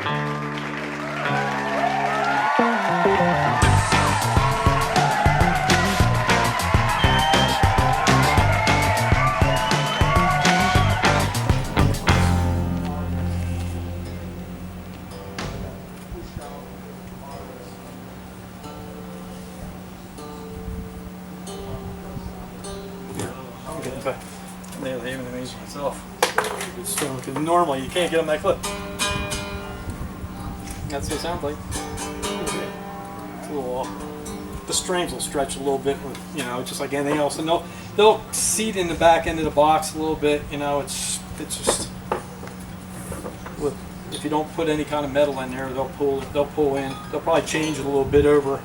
They even amaze myself. Because normally you can't get them that clip. That's what it sounds like. It's a little off. The strings will stretch a little bit, with, you know, just like anything else, and they'll seat in the back end of the box a little bit. You know, it's just if you don't put any kind of metal in there, they'll pull in. They'll probably change it a little bit over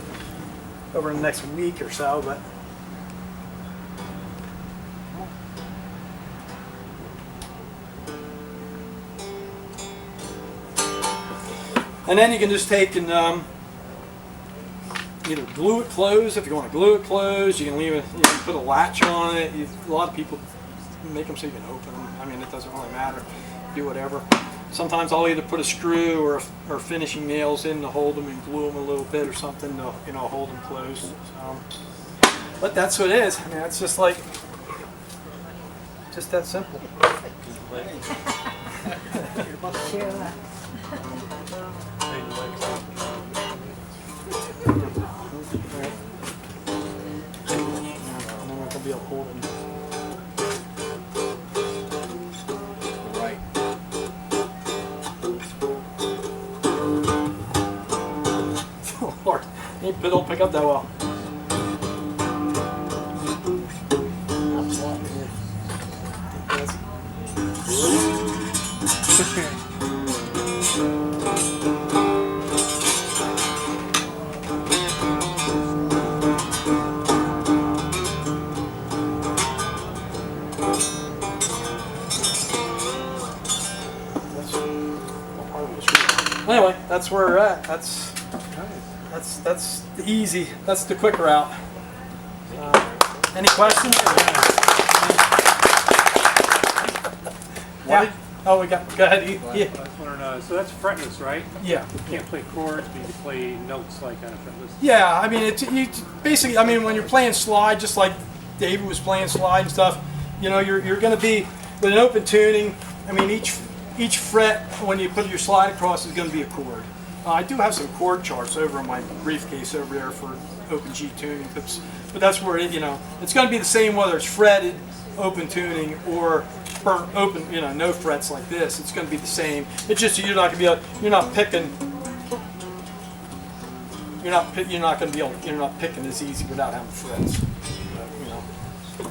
the next week or so, but. And then you can just take and either glue it closed. If you want to glue it closed, you can leave it. You can put a latch on it. A lot of people make them so you can open them. I mean, it doesn't really matter. Do whatever. Sometimes I'll either put a screw or finishing nails in to hold them and glue them a little bit or something to, you know, hold them closed. So, but that's what it is. I mean, it's just like that simple. Be able to hold them. Right. Oh Lord, they don't pick up that well. Anyway, that's where we're at. That's the easy. That's the quick route. Any questions? Yeah. Oh, we got. Go ahead. Yeah. I was wondering, so that's fretless, right? Yeah. You can't play chords, but you can play notes like on a fretless. Yeah. I mean, basically. I mean, when you're playing slide, just like David was playing slide and stuff, you know, you're going to be with an open tuning. I mean, each fret when you put your slide across is going to be a chord. I do have some chord charts over in my briefcase over there for open G tuning, but that's where it, you know, it's going to be the same whether it's fretted open tuning or open, you know, no frets like this. It's going to be the same. It's just you're not going to be you're not picking as easy without having frets. You know, but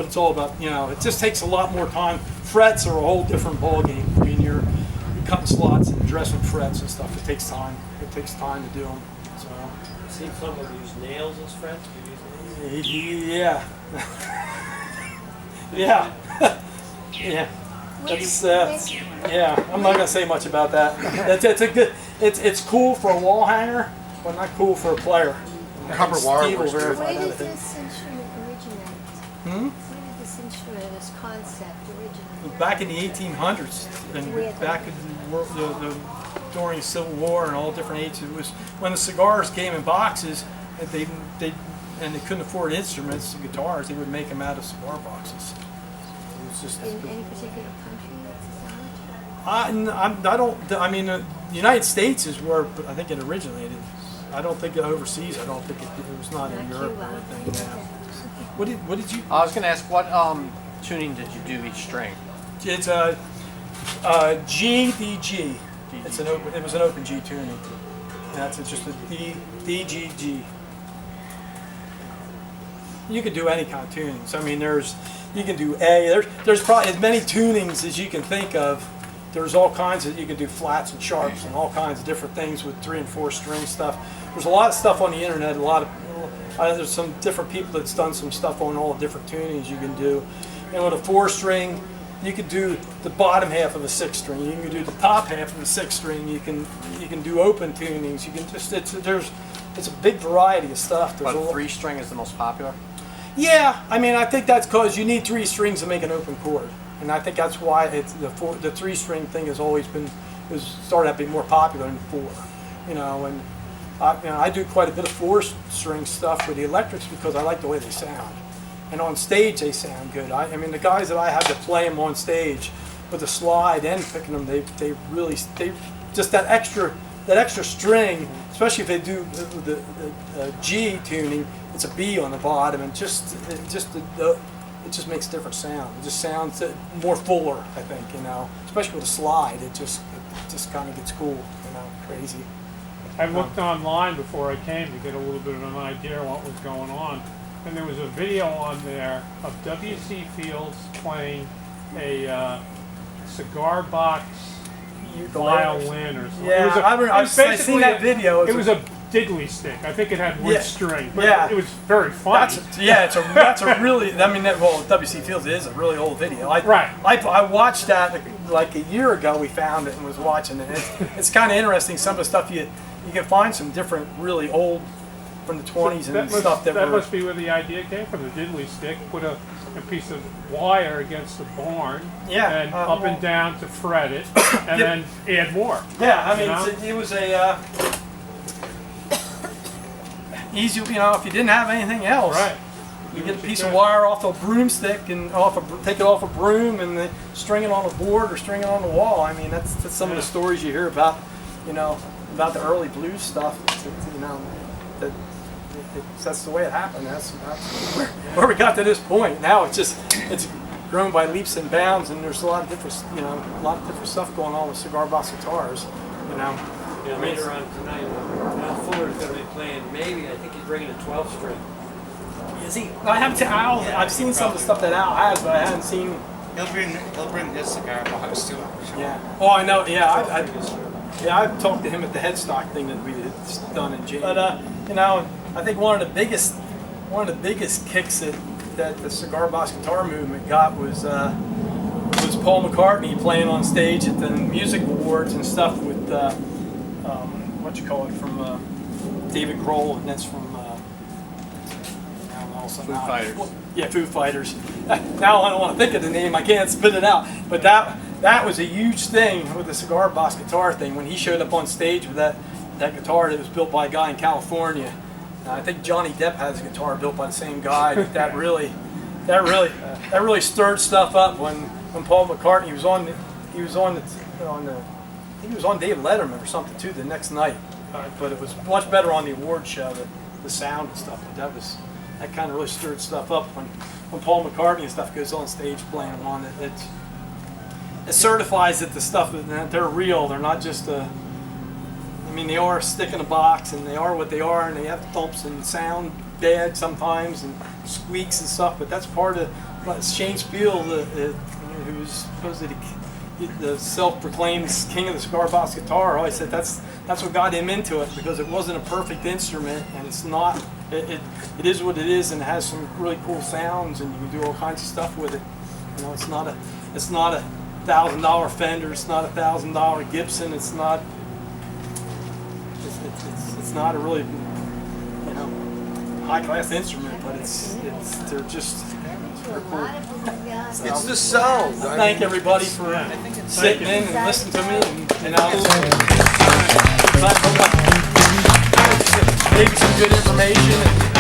it's all about, you know, it just takes a lot more time. Frets are a whole different ballgame. I mean, you're cutting slots and dressing frets and stuff. It takes time. It takes time to do them. So. I've seen someone use nails as frets. Do you use nails? Yeah. Yeah. Yeah. That's yeah. I'm not gonna say much about that. It's a good. It's cool for a wall hanger, but not cool for a player. Copper wire. Steve will verify Where that, did I think. this instrument originate? Where did this instrument, this concept originate? Back in the 1800s, and back in during the Civil War and all different ages, it was when the cigars came in boxes, and they couldn't afford instruments, guitars. They would make them out of cigar boxes. It was just In any particular country that's I mean, the United States is where I think it originated. I don't think overseas. I don't think it was not in Europe or anything. Yeah. What did you? I was going to ask, what tuning did you do each string? It's a G D G. It's an open. It was an open G tuning. And that's just a D G G. You can do any kind of tunings. I mean, you can do A. There's probably as many tunings as you can think of. There's all kinds of, you can do flats and sharps and all kinds of different things with 3 and 4 string stuff. There's a lot of stuff on the internet. There's some different people that's done some stuff on all the different tunings you can do. And with a 4 string, you could do the bottom half of a 6 string. You can do the top half of a 6 string. You can do open tunings. You can just it's a big variety of stuff. But 3 string is the most popular? Yeah, I mean, I think that's because you need 3 strings to make an open chord, and I think that's why it's the 3 string thing has always been it started out being more popular than 4. And I do quite a bit of 4-string stuff with the electrics because I like the way they sound. And on stage they sound good. I mean the guys that I have to play them on stage with the slide and picking them, they really just that extra string, especially if they do the G tuning, it's a B on the bottom, and it just makes a different sound. It just sounds more fuller, I think, especially with a slide. It just kind of gets cool, crazy. I looked online before I came to get a little bit of an idea of what was going on, and there was a video on there of W.C. Fields playing a cigar box violin or something. Yeah, I've seen that video. It was a diddly stick. I think it had wood string, but yeah. it was very funny. That's a really. I mean, W.C. Fields is a really old video. Right. I watched that like a year ago. We found it and was watching it. It's kind of interesting. Some of the stuff you can find some different, really old from the 20s and stuff that must be where the idea came from. The diddly stick, put a piece of wire against the barn, and up and down to fret it, and then add more. Yeah, I mean, it was a easy. If you didn't have anything else, right? You get a piece of wire off a broomstick and take it off a broom and then string it on a board or string it on the wall. I mean, that's some of the stories you hear about, about the early blues stuff. That's the way it happened. That's where we got to this point. Now it's grown by leaps and bounds, and there's a lot of different stuff going on with cigar box guitars. Yeah, later on tonight, Al Fuller's going to be playing. Maybe I think he's bringing a 12-string. Is he? I've seen some of the stuff that Al has, but I haven't seen. He'll bring his cigar box too. Yeah. Oh, I know. Yeah, I talked to him at the headstock thing that we had done in January. But I think one of the biggest kicks that the cigar box guitar movement got was Paul McCartney playing on stage at the music awards and stuff with from David Grohl, and that's from Foo Fighters. Yeah, Foo Fighters. Now I don't want to think of the name. I can't spit it out. But that was a huge thing with the cigar box guitar thing when he showed up on stage with that guitar that was built by a guy in California. I think Johnny Depp has a guitar built by the same guy. That really stirred stuff up when Paul McCartney was on David Letterman or something too the next night. But it was much better on the award show, the sound and stuff. But that kind of really stirred stuff up when Paul McCartney and stuff goes on stage playing on it. It certifies that the stuff that they're real. They're not just they are a stick in a box, and they are what they are, and they have thumps and sound bad sometimes and squeaks and stuff. But that's part of Shane Spiel, who's supposedly the self-proclaimed king of the cigar box guitar. I said that's what got him into it, because it wasn't a perfect instrument, and it's not. It is what it is, and it has some really cool sounds, and you can do all kinds of stuff with it. It's not a $1,000 Fender. It's not a $1,000 Gibson. It's not a really high class instrument, but they're cool. It's the sound. Thank everybody for sitting in and listening to me, and maybe some good information.